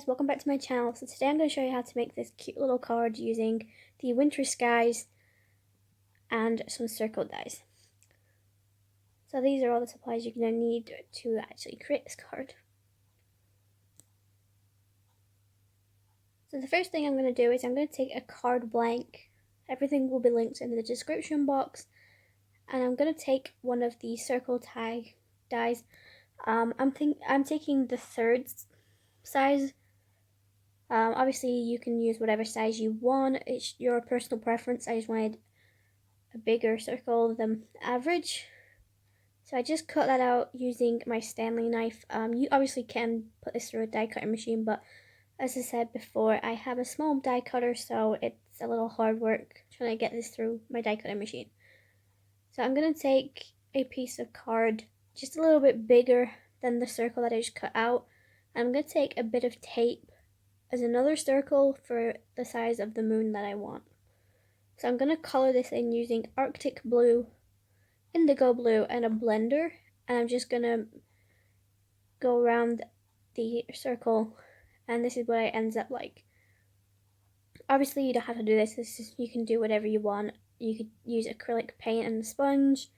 guys, welcome back to my channel. So today I'm going to show you how to make this cute little card using the winter skies and some circle dies. So these are all the supplies you're going to need to actually create this card. So the first thing I'm going to do is I'm going to take a card blank. Everything will be linked in the description box. And I'm going to take one of the circle dies. I'm taking the third size. Obviously you can use whatever size you want, it's your personal preference. I just wanted a bigger circle than average, so I just cut that out using my Stanley knife. You obviously can put this through a die cutting machine, but as I said before, I have a small die cutter, so it's a little hard work trying to get this through my die cutting machine. So I'm going to take a piece of card just a little bit bigger than the circle that I just cut out. I'm going to take a bit of tape as another circle for the size of the moon that I want. So I'm going to color this in using Arctic blue, indigo blue, and a blender. And I'm just going to go around the circle, and this is what it ends up like. Obviously you don't have to do this, you can do whatever you want. You could use acrylic paint and a sponge.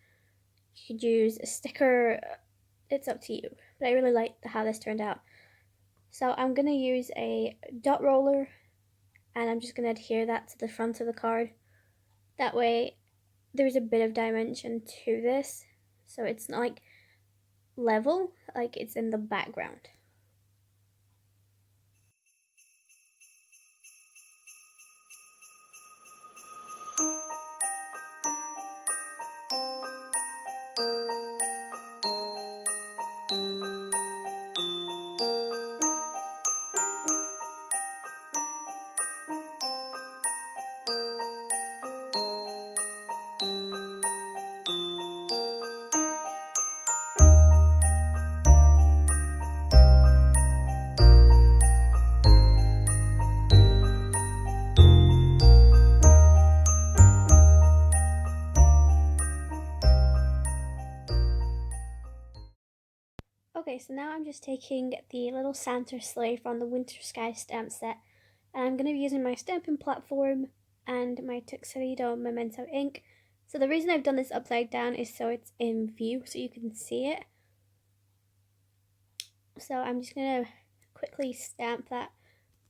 You could use a sticker. It's up to you. But I really like how this turned out. So I'm going to use a dot roller, and I'm just going to adhere that to the front of the card. That way there's a bit of dimension to this, so it's not like level, like it's in the background. Okay, so now I'm just taking the little Santa sleigh from the Winter Sky stamp set, and I'm going to be using my stamping platform and my TUXEDO Memento ink. So the reason I've done this upside down is so it's in view, so you can see it. So I'm just going to quickly stamp that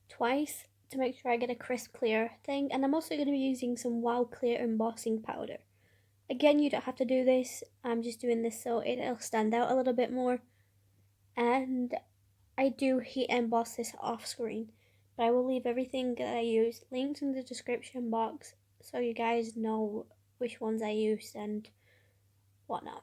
twice to make sure I get a crisp clear thing, and I'm also going to be using some Wild Clear embossing powder. Again, you don't have to do this, I'm just doing this so it'll stand out a little bit more. And I do heat emboss this off screen, but I will leave everything that I use linked in the description box so you guys know which ones I used and whatnot.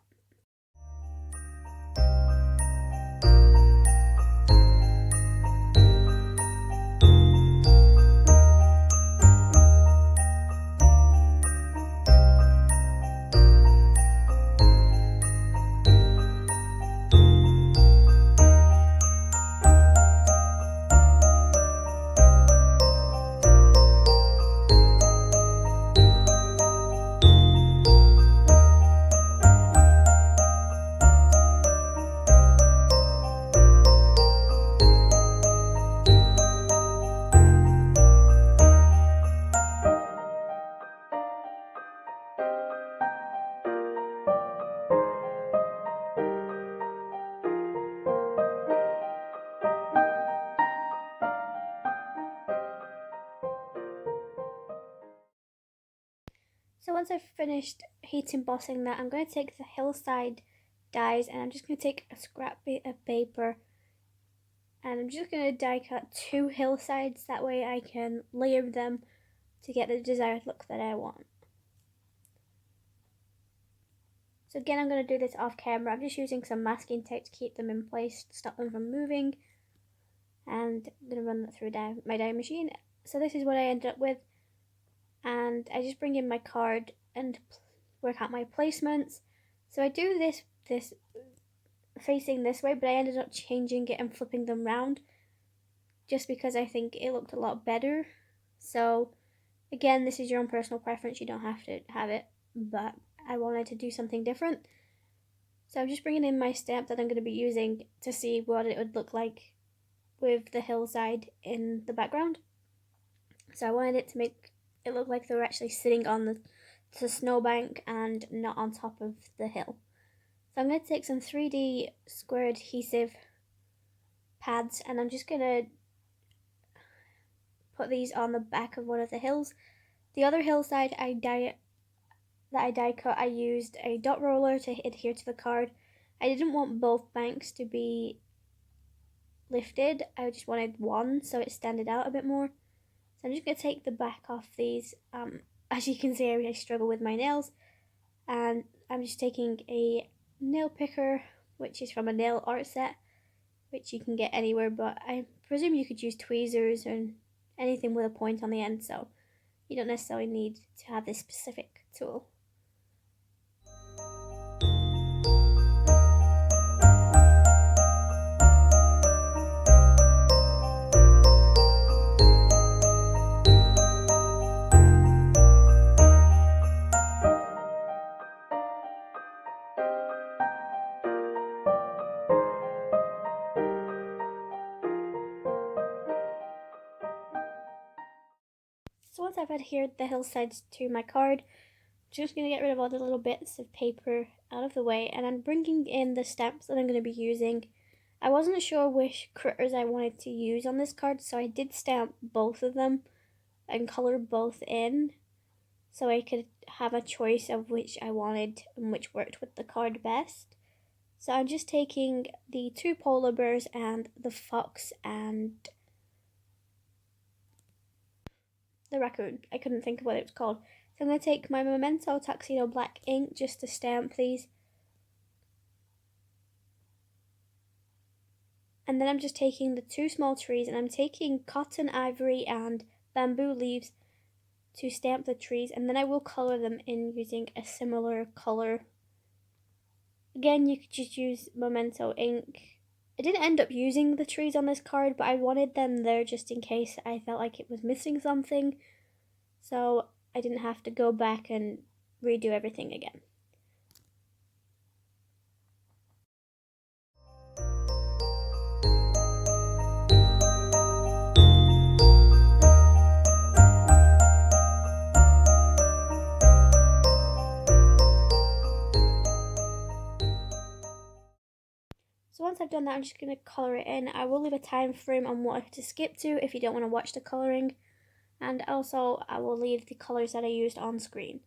So once I've finished heat embossing that, I'm going to take the hillside dies, and I'm just going to take a scrap bit of paper, and I'm just going to die cut 2 hillsides, that way I can layer them to get the desired look that I want. So again, I'm going to do this off camera. I'm just using some masking tape to keep them in place, to stop them from moving, and I'm going to run that through my die machine. So this is what I ended up with, and I just bring in my card and work out my placements. So I do this facing this way, but I ended up changing it and flipping them round just because I think it looked a lot better. So again, this is your own personal preference, you don't have to have it, but I wanted to do something different. So I'm just bringing in my stamp that I'm going to be using to see what it would look like with the hillside in the background. So I wanted it to make it look like they were actually sitting on the snowbank and not on top of the hill. So I'm going to take some 3D square adhesive pads and I'm just going to put these on the back of one of the hills. The other hillside I die cut, I used a dot roller to adhere to the card. I didn't want both banks to be lifted, I just wanted one so it standed out a bit more. So I'm just going to take the back off these. As you can see, I really struggle with my nails, and I'm just taking a nail picker, which is from a nail art set, which you can get anywhere, but I presume you could use tweezers and anything with a point on the end, so you don't necessarily need to have this specific tool. So once I've adhered the hillsides to my card, I'm just going to get rid of all the little bits of paper out of the way, and I'm bringing in the stamps that I'm going to be using. I wasn't sure which critters I wanted to use on this card, so I did stamp both of them and color both in so I could have a choice of which I wanted and which worked with the card best. So I'm just taking the 2 polar bears and the fox and the raccoon. I couldn't think of what it was called. So I'm going to take my Memento Tuxedo black ink just to stamp these. And then I'm just taking the 2 small trees and I'm taking cotton, ivory and bamboo leaves to stamp the trees, and then I will color them in using a similar color. Again, you could just use Memento ink. I didn't end up using the trees on this card, but I wanted them there just in case I felt like it was missing something, so I didn't have to go back and redo everything again. So once I've done that, I'm just going to colour it in. I will leave a time frame on what to skip to if you don't want to watch the colouring. And also, I will leave the colours that I used on screen.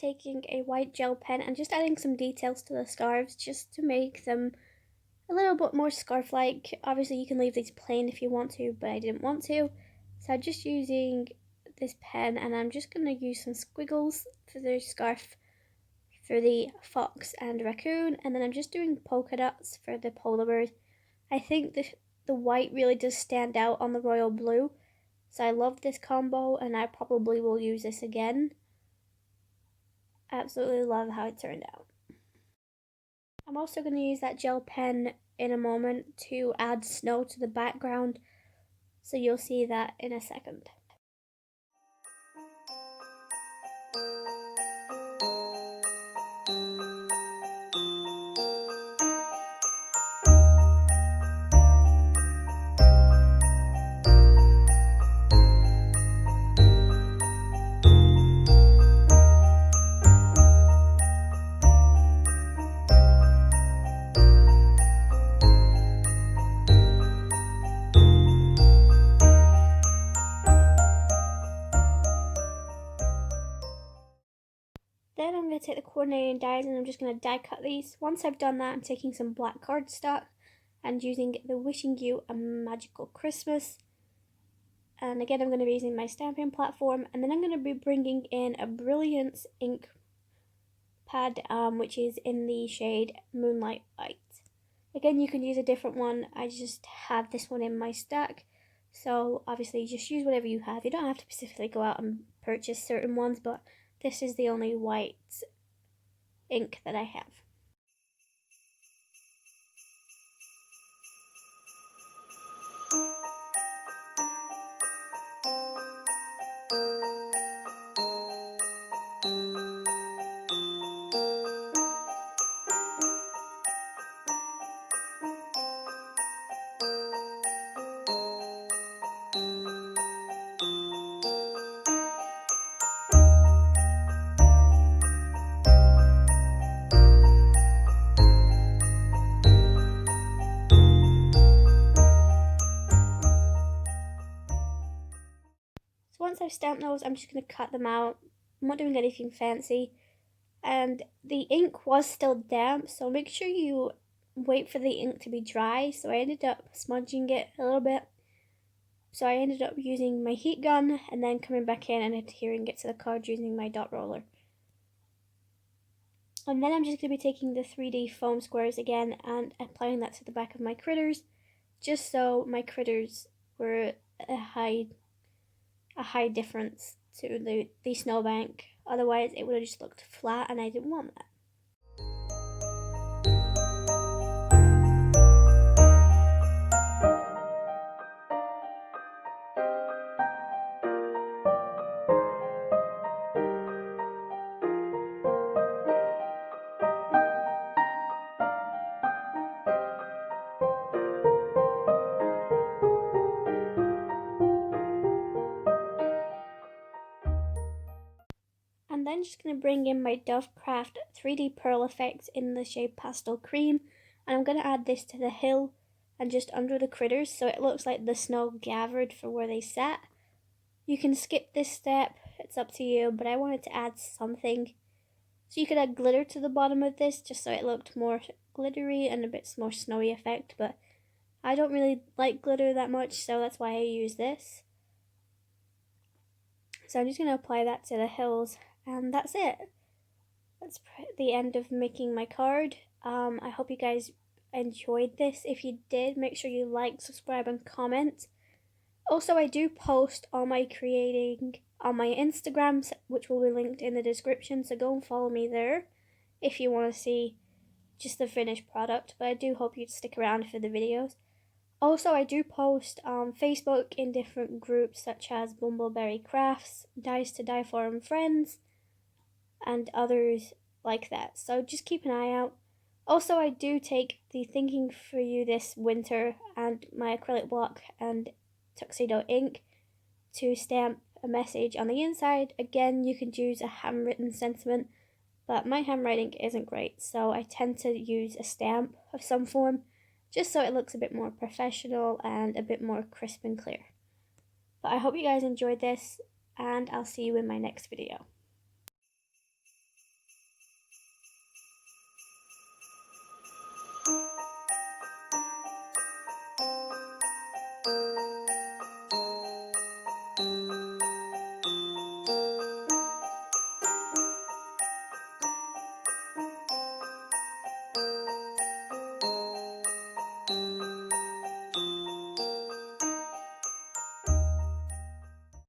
taking a white gel pen and just adding some details to the scarves just to make them a little bit more scarf-like. Obviously you can leave these plain if you want to, but I didn't want to. So I'm just using this pen and I'm just going to use some squiggles for the scarf for the fox and raccoon, and then I'm just doing polka dots for the polar bear. I think the white really does stand out on the royal blue, so I love this combo and I probably will use this again. Absolutely love how it turned out. I'm also going to use that gel pen in a moment to add snow to the background, so you'll see that in a second. Then I'm going to take the coordinating dies and I'm just going to die cut these. Once I've done that, I'm taking some black cardstock and using the Wishing You a Magical Christmas. And again, I'm going to be using my stamping platform, and then I'm going to be bringing in a Brilliance ink pad, which is in the shade Moonlight. Again, you can use a different one. I just have this one in my stack. So obviously just use whatever you have. You don't have to specifically go out and purchase certain ones, but this is the only white ink that I have. Once I've stamped those, I'm just going to cut them out. I'm not doing anything fancy. And the ink was still damp, so make sure you wait for the ink to be dry. So I ended up smudging it a little bit. So I ended up using my heat gun and then coming back in and adhering it to the card using my dot roller. And then I'm just going to be taking the 3D foam squares again and applying that to the back of my critters, just so my critters were a high difference to the snowbank. Otherwise it would have just looked flat and I didn't want that. And then just going to bring in my DOVECRAFT 3D Pearl effect in the shade Pastel Cream, and I'm going to add this to the hill and just under the critters so it looks like the snow gathered for where they sat. You can skip this step, it's up to you, but I wanted to add something. So you could add glitter to the bottom of this just so it looked more glittery and a bit more snowy effect, but I don't really like glitter that much, so that's why I use this. So I'm just going to apply that to the hills. And that's it. That's the end of making my card. I hope you guys enjoyed this. If you did, make sure you like, subscribe, and comment. Also, I do post all my creating on my Instagrams, which will be linked in the description. So go and follow me there if you want to see just the finished product. But I do hope you'd stick around for the videos. Also, I do post on Facebook in different groups such as Bumbleberry Crafts, Dies to Die For, and Friends, and others like that. So just keep an eye out. Also, I do take the Thinking For You this winter and my acrylic block and TUXEDO ink to stamp a message on the inside. Again, you can use a handwritten sentiment, but my handwriting isn't great, so I tend to use a stamp of some form, just so it looks a bit more professional and a bit more crisp and clear. But I hope you guys enjoyed this, and I'll see you in my next video.